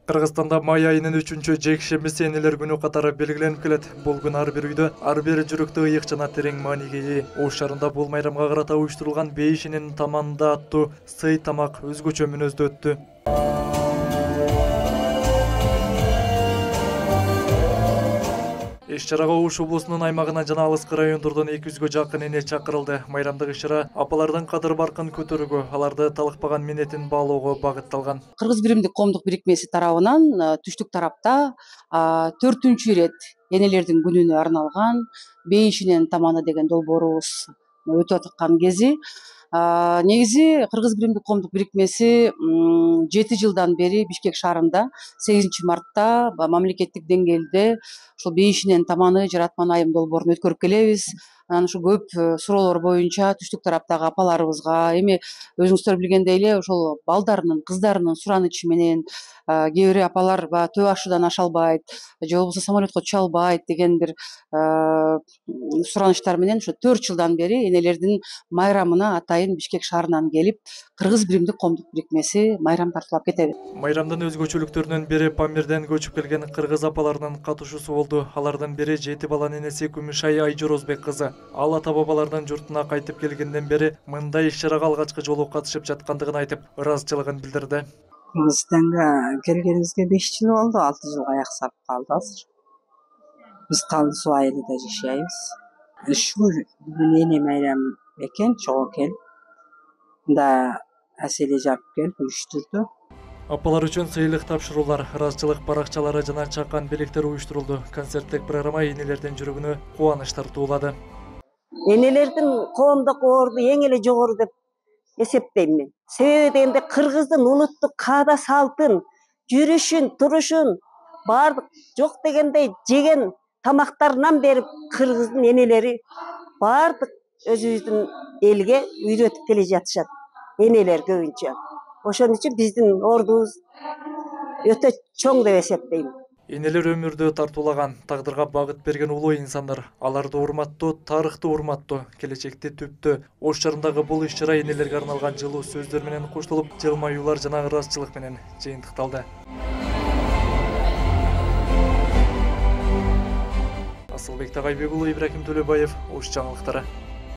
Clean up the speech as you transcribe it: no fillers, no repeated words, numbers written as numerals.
Кыргызстанда май айынын 3-жекшембиси энелер күнү катары белгиленип келет. Бул күн ар бир үйдө, ар бир жүрөктө ыйык жана терең мааниге ээ. Ош шаарында бул майрамга карата уюштурулган бейишинин таманында аттуу сый тамак өзгөчө мүнөздө өттү. Иш-чарага Ош облусунун аймагынан жана алыскы райондордон 200гө жакын эне чакырылды. Майрамдык иш-чара апалардын кадыр-баркын көтөрүүгө, аларды талыкпаган минетин баалоого багытталган. Кыргыз биримдик коомдук бирикмеси тарабынан түштүк тарапта 4-үчү ирет энелердин күнүнө арналган бейишинин таманы деген долбоорубуз өтүп аткан кези. Негизи Кыргыз биримдик коомдук бирикмеси 7 жылдан бери Бишкек шаарында 8-мартта мамлекеттик деңгээлде ушул бейишинин таманы жаратман айым долбоорун өткөрүп келебиз. Анан ушу көп суроолор боюнча түштүк тараптагы апаларыбызга, эми өзүңүздөр билгендей эле ошол балдарынын, кыздарынын суранычы менен кээ бир апалар баягы төб ашуудан аша албайт же болбосо самолетко түшө албайт деген бир суранычтар менен ушу 4 жылдан бери энелердин майрамына атайын Бишкек шаарынан келип, Кыргыз биримдик коомдук бирикмеси майрам тартуулап кетеби. Майрамдын өзгөчөлүктөрүнүн бири Памирден көчүп келген кыргыз апаларынын катышуусу болду. Алардын бири 7 баланын энеси Күмүшай Айжорозбек кызы. Ал ата-бабалардын журтуна кайтып келгенден бери мындай иш-чарага алгачкы жолу катышып жаткандыгын айтып, ыраазычылыгын билдирди. Кыргызстанга келгенибизге 5 жыл болду, 6 жылга аяк сарып калды азыр. Биз Талды Суу айылында жашайбыз. Ушу бүгүн эне майрам экен, чогуу келип, мында аселе жапып келип уюштурду. Апалар үчүн сыйлык тапшыруулар, ыраазычылык баракчалары жана чакан белектер уюштурулду. Концерттик программа энелердин жүрөгүнө кубаныч тартуулады. Энелердин коомдук орду эң эле жогору деп эсептейм мен. Себеби дегенде кыргыздын улуттук каада салтын, жүрүшүн, турушун баардык жок дегендей жеген тамактарынан берип кыргыздын энелери баардык өзүбүздүн элге үйрөтүп келе жатышат. Энелер көбүнчө. Ошон үчүн биздин ордубуз өтө чоң деп эсептейм. Энелер өмүрдү тартуулаган, тагдырга багыт берген улуу инсандар. Аларды урматтоо, тарыхты урматтоо, келечекти түптөө. Ош шаарындагы бул иш-чара энелерге арналган жылуу сөздөр менен коштолуп, жылмаюулар жана ыраазычылык менен жыйынтыкталды. Асылбек Тагайбек уулу, Ибрахим Төлөбаев, Ош жаңылыктары.